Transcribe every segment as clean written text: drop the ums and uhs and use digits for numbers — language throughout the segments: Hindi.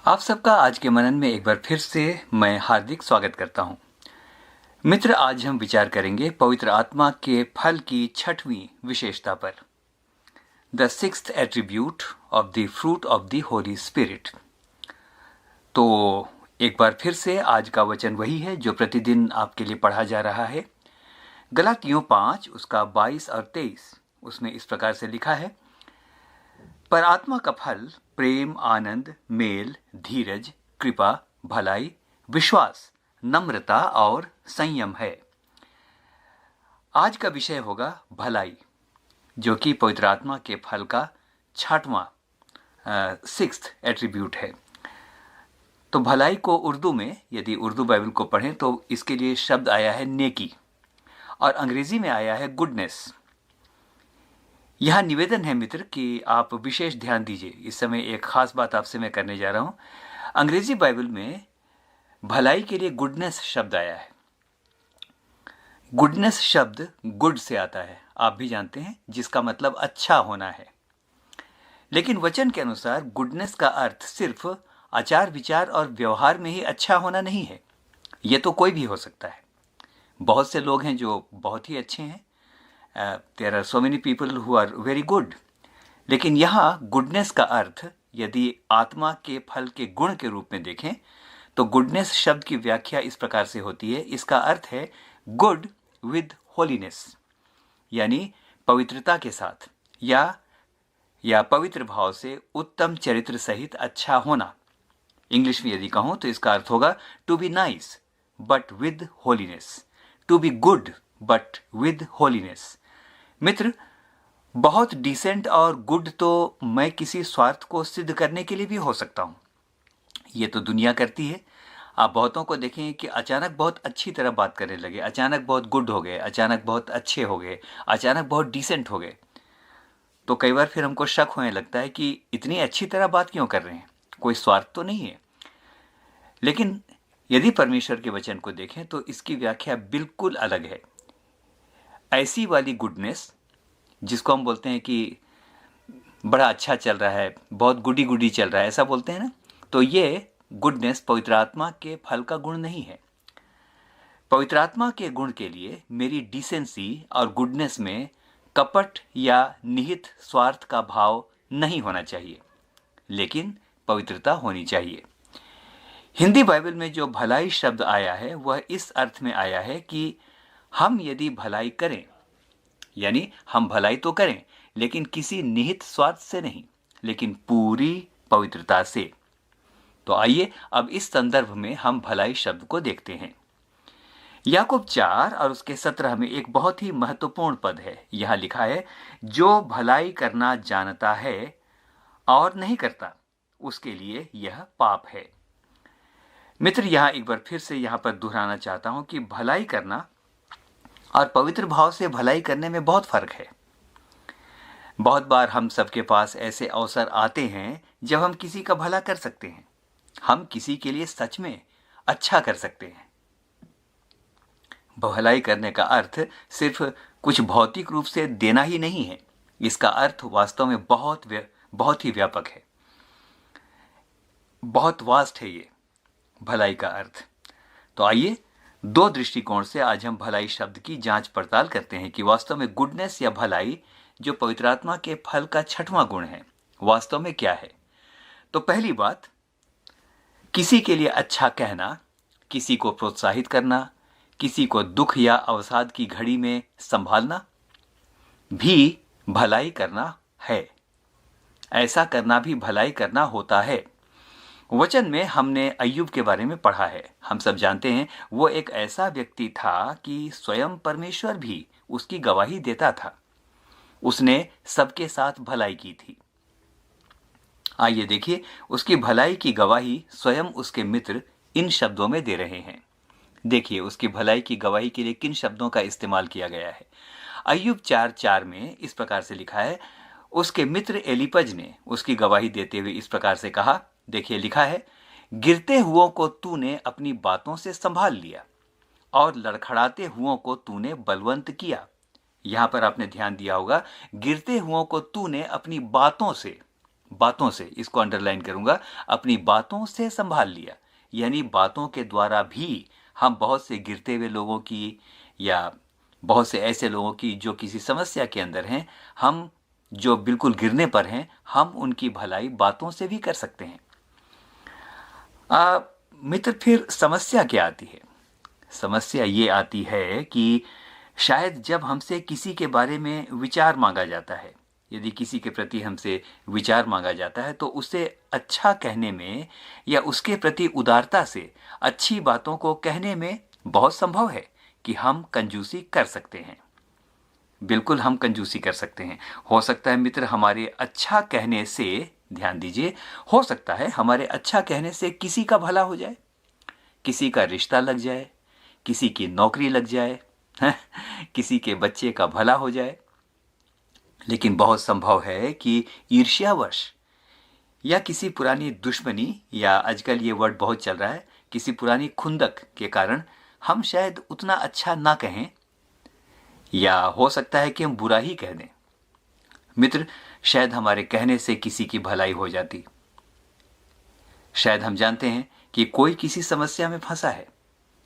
आप सबका आज के मनन में एक बार फिर से मैं हार्दिक स्वागत करता हूं। मित्र, आज हम विचार करेंगे पवित्र आत्मा के फल की छठवीं विशेषता पर, the sixth attribute of the fruit of the Holy spirit. तो एक बार फिर से आज का वचन वही है जो प्रतिदिन आपके लिए पढ़ा जा रहा है। गलातियों 5 उसका 22 और 23, उसमें इस प्रकार से लिखा है, पर आत्मा का फल प्रेम, आनंद, मेल, धीरज, कृपा, भलाई, विश्वास, नम्रता और संयम है। आज का विषय होगा भलाई, जो कि पवित्र आत्मा के फल का छठवां सिक्स्थ एट्रीब्यूट है। तो भलाई को उर्दू में, यदि उर्दू बाइबल को पढ़ें तो इसके लिए शब्द आया है नेकी, और अंग्रेजी में आया है गुडनेस। यह निवेदन है मित्र कि आप विशेष ध्यान दीजिए। इस समय एक खास बात आपसे मैं करने जा रहा हूं। अंग्रेजी बाइबल में भलाई के लिए गुडनेस शब्द आया है। गुडनेस शब्द गुड से आता है, आप भी जानते हैं, जिसका मतलब अच्छा होना है। लेकिन वचन के अनुसार गुडनेस का अर्थ सिर्फ आचार विचार और व्यवहार में ही अच्छा होना नहीं है। यह तो कोई भी हो सकता है। बहुत से लोग हैं जो बहुत ही अच्छे हैं। There are so many people who are very good. लेकिन यहाँ गुडनेस का अर्थ यदि आत्मा के फल के गुण के रूप में देखें तो गुडनेस शब्द की व्याख्या इस प्रकार से होती है। इसका अर्थ है गुड विद होलीनेस, यानी पवित्रता के साथ या पवित्र भाव से उत्तम चरित्र सहित अच्छा होना। इंग्लिश में यदि कहूं तो इसका अर्थ होगा to be nice but with holiness, to be good but with holiness. मित्र, बहुत डिसेंट और गुड तो मैं किसी स्वार्थ को सिद्ध करने के लिए भी हो सकता हूं। ये तो दुनिया करती है। आप बहुतों को देखें कि अचानक बहुत अच्छी तरह बात करने लगे, अचानक बहुत गुड हो गए, अचानक बहुत अच्छे हो गए, अचानक बहुत डिसेंट हो गए। तो कई बार फिर हमको शक होने लगता है कि इतनी अच्छी तरह बात क्यों कर रहे हैं, कोई स्वार्थ तो नहीं है। लेकिन यदि परमेश्वर के वचन को देखें तो इसकी व्याख्या बिल्कुल अलग है। ऐसी वाली गुडनेस जिसको हम बोलते हैं कि बड़ा अच्छा चल रहा है, बहुत गुडी गुडी चल रहा है, ऐसा बोलते हैं ना, तो ये गुडनेस पवित्र आत्मा के फल का गुण नहीं है। पवित्र आत्मा के गुण के लिए मेरी डिसेंसी और गुडनेस में कपट या निहित स्वार्थ का भाव नहीं होना चाहिए, लेकिन पवित्रता होनी चाहिए। हिंदी बाइबल में जो भलाई शब्द आया है वह इस अर्थ में आया है कि हम यदि भलाई करें, यानी हम भलाई तो करें लेकिन किसी निहित स्वार्थ से नहीं, लेकिन पूरी पवित्रता से। तो आइए अब इस संदर्भ में हम भलाई शब्द को देखते हैं। याकूब 4 और उसके 17 में एक बहुत ही महत्वपूर्ण पद है। यहां लिखा है, जो भलाई करना जानता है और नहीं करता उसके लिए यह पाप है। मित्र, यहां एक बार फिर से यहां पर दोहराना चाहता हूं कि भलाई करना और पवित्र भाव से भलाई करने में बहुत फर्क है। बहुत बार हम सबके पास ऐसे अवसर आते हैं जब हम किसी का भला कर सकते हैं, हम किसी के लिए सच में अच्छा कर सकते हैं। भलाई करने का अर्थ सिर्फ कुछ भौतिक रूप से देना ही नहीं है। इसका अर्थ वास्तव में बहुत ही व्यापक है, बहुत वास्ट है ये भलाई का अर्थ। तो आइए दो दृष्टिकोण से आज हम भलाई शब्द की जांच पड़ताल करते हैं कि वास्तव में गुडनेस या भलाई जो पवित्र आत्मा के फल का छठवां गुण है, वास्तव में क्या है। तो पहली बात, किसी के लिए अच्छा कहना, किसी को प्रोत्साहित करना, किसी को दुख या अवसाद की घड़ी में संभालना भी भलाई करना है। ऐसा करना भी भलाई करना होता है। वचन में हमने अय्यूब के बारे में पढ़ा है। हम सब जानते हैं वो एक ऐसा व्यक्ति था कि स्वयं परमेश्वर भी उसकी गवाही देता था। उसने सबके साथ भलाई की थी। आइए देखिए, उसकी भलाई की गवाही स्वयं उसके मित्र इन शब्दों में दे रहे हैं। देखिए उसकी भलाई की गवाही के लिए किन शब्दों का इस्तेमाल किया गया है। अय्यूब 4:4 में इस प्रकार से लिखा है, उसके मित्र एलीपज ने उसकी गवाही देते हुए इस प्रकार से कहा। देखिए लिखा है, गिरते हुओं को तूने अपनी बातों से संभाल लिया और लड़खड़ाते हुओं को तूने बलवंत किया। यहां पर आपने ध्यान दिया होगा, गिरते हुओं को तूने अपनी बातों से बातों से, इसको अंडरलाइन करूंगा, अपनी बातों से संभाल लिया। यानी बातों के द्वारा भी हम बहुत से गिरते हुए लोगों की या बहुत से ऐसे लोगों की जो किसी समस्या के अंदर हैं, हम जो बिल्कुल गिरने पर हैं, हम उनकी भलाई बातों से भी कर सकते हैं। मित्र, फिर समस्या क्या आती है? समस्या ये आती है कि शायद जब हमसे किसी के बारे में विचार मांगा जाता है, यदि किसी के प्रति हमसे विचार मांगा जाता है, तो उसे अच्छा कहने में या उसके प्रति उदारता से अच्छी बातों को कहने में बहुत संभव है कि हम कंजूसी कर सकते हैं। बिल्कुल हम कंजूसी कर सकते हैं। हो सकता है मित्र, हमारे अच्छा कहने से, ध्यान दीजिए, हो सकता है हमारे अच्छा कहने से किसी का भला हो जाए, किसी का रिश्ता लग जाए, किसी की नौकरी लग जाए, किसी के बच्चे का भला हो जाए। लेकिन बहुत संभव है कि ईर्ष्यावश या किसी पुरानी दुश्मनी, या आजकल ये वर्ड बहुत चल रहा है, किसी पुरानी खुंदक के कारण हम शायद उतना अच्छा ना कहें, या हो सकता है कि हम बुरा ही कह दें। मित्र, शायद हमारे कहने से किसी की भलाई हो जाती। शायद हम जानते हैं कि कोई किसी समस्या में फंसा है,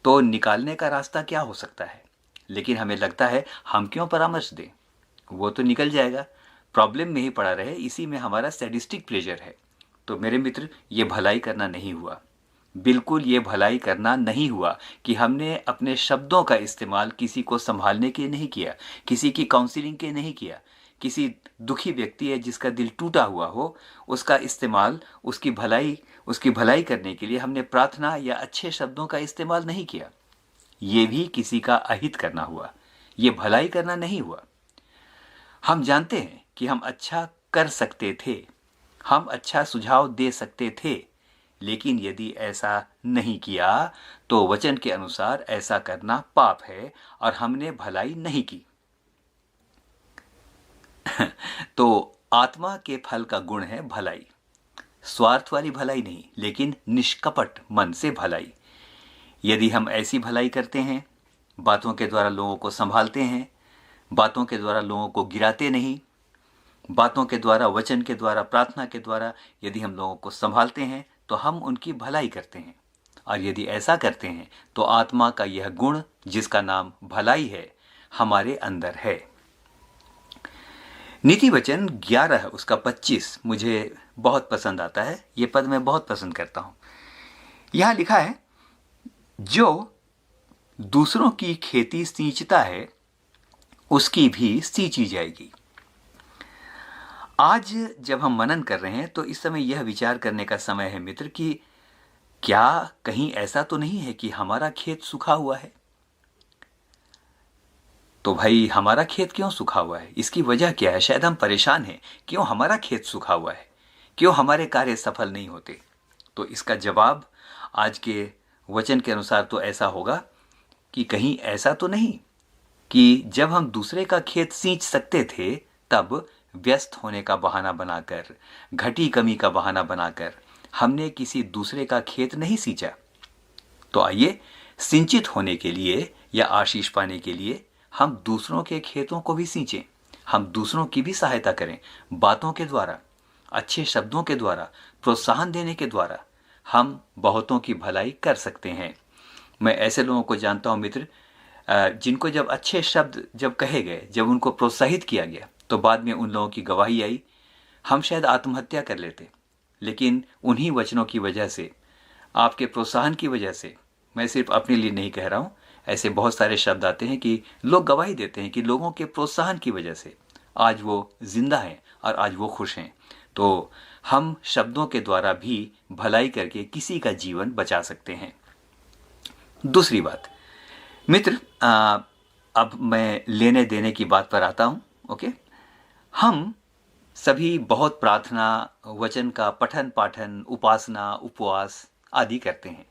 तो निकालने का रास्ता क्या हो सकता है, लेकिन हमें लगता है हम क्यों परामर्श दें, वो तो निकल जाएगा, प्रॉब्लम में ही पड़ा रहे, इसी में हमारा सैडिस्टिक प्लेजर है। तो मेरे मित्र, ये भलाई करना नहीं हुआ, बिल्कुल ये भलाई करना नहीं हुआ कि हमने अपने शब्दों का इस्तेमाल किसी को संभालने के लिए नहीं किया, किसी की काउंसलिंग के नहीं किया। किसी दुखी व्यक्ति है जिसका दिल टूटा हुआ हो, उसका इस्तेमाल उसकी भलाई करने के लिए हमने प्रार्थना या अच्छे शब्दों का इस्तेमाल नहीं किया। ये भी किसी का अहित करना हुआ, ये भलाई करना नहीं हुआ। हम जानते हैं कि हम अच्छा कर सकते थे, हम अच्छा सुझाव दे सकते थे, लेकिन यदि ऐसा नहीं किया तो वचन के अनुसार ऐसा करना पाप है और हमने भलाई नहीं की। तो आत्मा के फल का गुण है भलाई, स्वार्थ वाली भलाई नहीं, लेकिन निष्कपट मन से भलाई। यदि हम ऐसी भलाई करते हैं, बातों के द्वारा लोगों को संभालते हैं, बातों के द्वारा लोगों को गिराते नहीं, बातों के द्वारा, वचन के द्वारा, प्रार्थना के द्वारा यदि हम लोगों को संभालते हैं, तो हम उनकी भलाई करते हैं। और यदि ऐसा करते हैं तो आत्मा का यह गुण, जिसका नाम भलाई है, हमारे अंदर है। नीति वचन 11 उसका 25 मुझे बहुत पसंद आता है। ये पद मैं बहुत पसंद करता हूं। यहां लिखा है, जो दूसरों की खेती सींचता है उसकी भी सींची जाएगी। आज जब हम मनन कर रहे हैं तो इस समय यह विचार करने का समय है मित्र कि क्या कहीं ऐसा तो नहीं है कि हमारा खेत सूखा हुआ है। तो भाई, हमारा खेत क्यों सूखा हुआ है? इसकी वजह क्या है? शायद हम परेशान हैं। क्यों हमारा खेत सूखा हुआ है? क्यों हमारे कार्य सफल नहीं होते? तो इसका जवाब आज के वचन के अनुसार तो ऐसा होगा कि कहीं ऐसा तो नहीं कि जब हम दूसरे का खेत सींच सकते थे, तब व्यस्त होने का बहाना बनाकर, घटी कमी का बहाना बनाकर हमने किसी दूसरे का खेत नहीं सींचा। तो आइए, सिंचित होने के लिए या आशीष पाने के लिए हम दूसरों के खेतों को भी सींचें, हम दूसरों की भी सहायता करें। बातों के द्वारा, अच्छे शब्दों के द्वारा, प्रोत्साहन देने के द्वारा हम बहुतों की भलाई कर सकते हैं। मैं ऐसे लोगों को जानता हूं मित्र, जिनको जब अच्छे शब्द जब कहे गए, जब उनको प्रोत्साहित किया गया, तो बाद में उन लोगों की गवाही आई। हम शायद आत्महत्या कर लेते, लेकिन उन्हीं वचनों की वजह से, आपके प्रोत्साहन की वजह से, मैं सिर्फ अपने लिए नहीं कह रहा हूं, ऐसे बहुत सारे शब्द आते हैं कि लोग गवाही देते हैं कि लोगों के प्रोत्साहन की वजह से आज वो जिंदा हैं और आज वो खुश हैं। तो हम शब्दों के द्वारा भी भलाई करके किसी का जीवन बचा सकते हैं। दूसरी बात मित्र, अब मैं लेने देने की बात पर आता हूं। ओके, हम सभी बहुत प्रार्थना, वचन का पठन पाठन, उपासना, उपवास आदि करते हैं।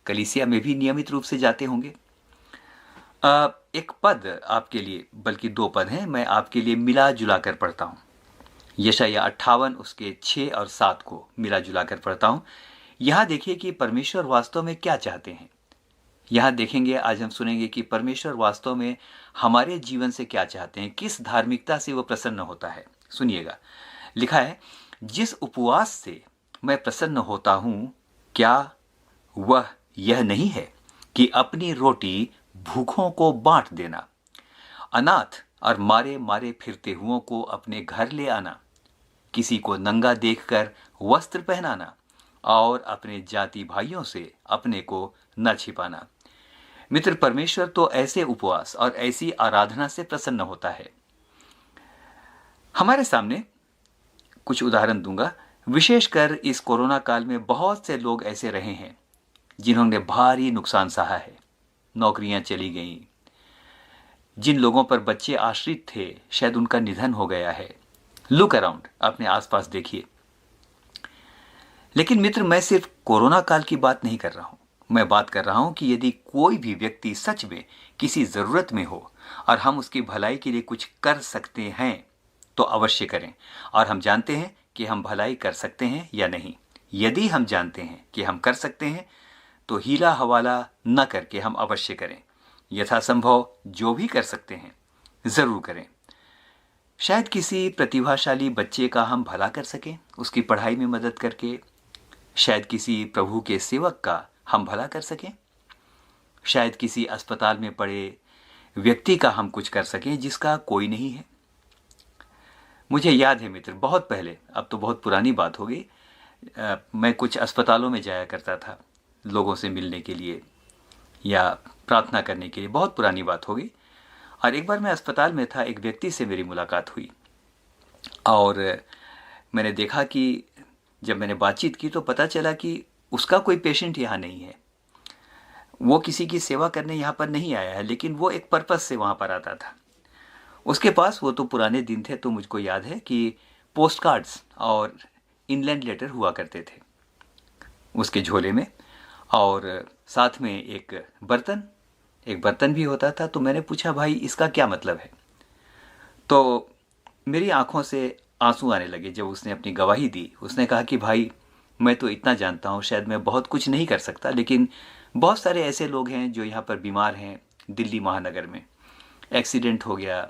कलीसिया में भी नियमित रूप से जाते होंगे। एक पद आपके लिए, बल्कि 2 पद हैं, मैं आपके लिए मिला जुला कर पढ़ता हूं। यशायाह 58 उसके 6 और 7 को मिला जुला कर पढ़ता हूं। यहां देखिए कि परमेश्वर वास्तव में क्या चाहते हैं। यहां देखेंगे, आज हम सुनेंगे कि परमेश्वर वास्तव में हमारे जीवन से क्या चाहते हैं, किस धार्मिकता से वो प्रसन्न होता है। सुनिएगा, लिखा है, जिस उपवास से मैं प्रसन्न होता हूँ, क्या वह यह नहीं है कि अपनी रोटी भूखों को बांट देना, अनाथ और मारे मारे फिरते हुओं को अपने घर ले आना, किसी को नंगा देखकर वस्त्र पहनाना और अपने जाति भाइयों से अपने को न छिपाना। मित्र, परमेश्वर तो ऐसे उपवास और ऐसी आराधना से प्रसन्न होता है। हमारे सामने कुछ उदाहरण दूंगा। विशेषकर इस कोरोना काल में बहुत से लोग ऐसे रहे हैं जिन्होंने भारी नुकसान सहा है। नौकरियां चली गईं, जिन लोगों पर बच्चे आश्रित थे शायद उनका निधन हो गया है। लुक अराउंड, अपने आसपास देखिए। लेकिन मित्र, मैं सिर्फ कोरोना काल की बात नहीं कर रहा हूं। मैं बात कर रहा हूं कि यदि कोई भी व्यक्ति सच में किसी जरूरत में हो और हम उसकी भलाई के लिए कुछ कर सकते हैं तो अवश्य करें। और हम जानते हैं कि हम भलाई कर सकते हैं या नहीं। यदि हम जानते हैं कि हम कर सकते हैं तो हीला हवाला न करके हम अवश्य करें। यथासंभव जो भी कर सकते हैं जरूर करें। शायद किसी प्रतिभाशाली बच्चे का हम भला कर सकें, उसकी पढ़ाई में मदद करके। शायद किसी प्रभु के सेवक का हम भला कर सकें। शायद किसी अस्पताल में पड़े व्यक्ति का हम कुछ कर सकें जिसका कोई नहीं है। मुझे याद है मित्र, बहुत पहले, अब तो बहुत पुरानी बात हो गई, मैं कुछ अस्पतालों में जाया करता था लोगों से मिलने के लिए या प्रार्थना करने के लिए। बहुत पुरानी बात हो गई। और एक बार मैं अस्पताल में था, एक व्यक्ति से मेरी मुलाकात हुई और मैंने देखा कि जब मैंने बातचीत की तो पता चला कि उसका कोई पेशेंट यहाँ नहीं है। वो किसी की सेवा करने यहाँ पर नहीं आया है, लेकिन वो एक पर्पस से वहाँ पर आता था। उसके पास, वो तो पुराने दिन थे तो मुझको याद है कि पोस्ट कार्ड्स और इनलैंड लेटर हुआ करते थे उसके झोले में, और साथ में एक बर्तन भी होता था। तो मैंने पूछा, भाई इसका क्या मतलब है? तो मेरी आंखों से आंसू आने लगे जब उसने अपनी गवाही दी। उसने कहा कि भाई, मैं तो इतना जानता हूँ, शायद मैं बहुत कुछ नहीं कर सकता, लेकिन बहुत सारे ऐसे लोग हैं जो यहाँ पर बीमार हैं। दिल्ली महानगर में एक्सीडेंट हो गया,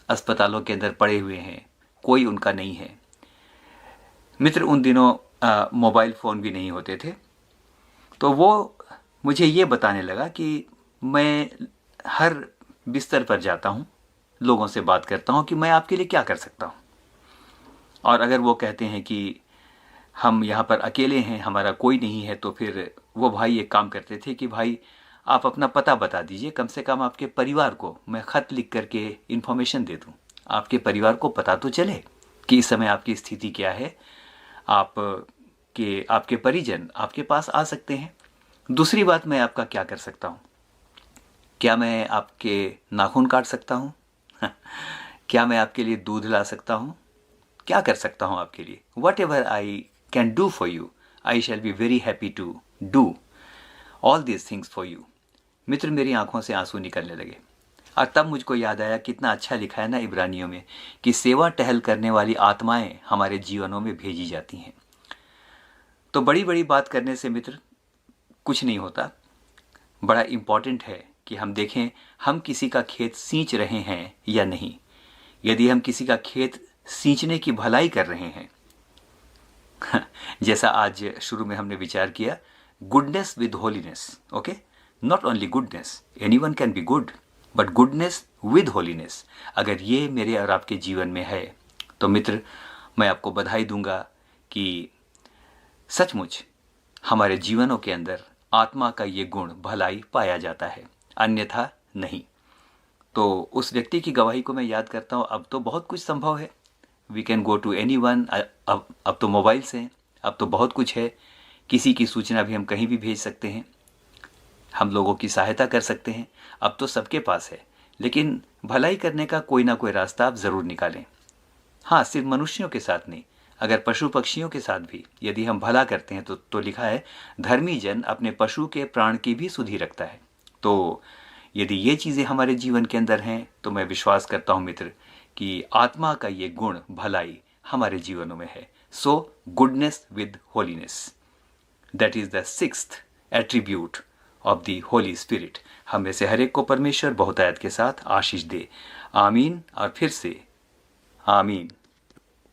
अस्पतालों के अंदर पड़े हुए हैं, कोई उनका नहीं है। मित्र, उन दिनों मोबाइल फ़ोन भी नहीं होते थे। तो वो मुझे ये बताने लगा कि मैं हर बिस्तर पर जाता हूँ, लोगों से बात करता हूँ कि मैं आपके लिए क्या कर सकता हूँ। और अगर वो कहते हैं कि हम यहाँ पर अकेले हैं, हमारा कोई नहीं है, तो फिर वो भाई एक काम करते थे कि भाई आप अपना पता बता दीजिए, कम से कम आपके परिवार को मैं ख़त लिख करके इन्फॉर्मेशन दे दूँ। आपके परिवार को पता तो चले कि इस समय आपकी स्थिति क्या है। आपके परिजन आपके पास आ सकते हैं। दूसरी बात, मैं आपका क्या कर सकता हूँ? क्या मैं आपके नाखून काट सकता हूँ? क्या मैं आपके लिए दूध ला सकता हूँ? क्या कर सकता हूँ आपके लिए? Whatever I can do for you, I shall be very happy to do all these things for you. मित्र, मेरी आंखों से आंसू निकलने लगे और तब मुझको याद आया, कितना अच्छा लिखा है ना इब्रानियों में कि सेवा टहल करने वाली आत्माएं हमारे जीवनों में भेजी जाती हैं। तो बड़ी बड़ी बात करने से मित्र कुछ नहीं होता। बड़ा इम्पॉर्टेंट है कि हम देखें हम किसी का खेत सींच रहे हैं या नहीं। यदि हम किसी का खेत सींचने की भलाई कर रहे हैं, जैसा आज शुरू में हमने विचार किया, goodness with holiness. Okay, not only goodness, anyone can be good, but goodness with holiness. अगर ये मेरे और आपके जीवन में है तो मित्र, मैं आपको बधाई दूंगा कि सचमुच हमारे जीवनों के अंदर आत्मा का ये गुण भलाई पाया जाता है, अन्यथा नहीं। तो उस व्यक्ति की गवाही को मैं याद करता हूँ। अब तो बहुत कुछ संभव है, we can go to anyone. अब तो मोबाइल्स हैं, अब तो बहुत कुछ है। किसी की सूचना भी हम कहीं भी भेज सकते हैं, हम लोगों की सहायता कर सकते हैं। अब तो सबके पास है, लेकिन भलाई करने का कोई ना कोई रास्ता आप ज़रूर निकालें। हाँ, सिर्फ मनुष्यों के साथ नहीं, अगर पशु पक्षियों के साथ भी यदि हम भला करते हैं तो लिखा है, धर्मी जन अपने पशु के प्राण की भी सुधि रखता है। तो यदि ये चीज़ें हमारे जीवन के अंदर हैं तो मैं विश्वास करता हूँ मित्र कि आत्मा का ये गुण भलाई हमारे जीवनों में है। So goodness with holiness, that is the sixth attribute of the Holy Spirit. हम में से हर एक को परमेश्वर बहुतायत के साथ आशीष दे। आमीन और फिर से आमीन।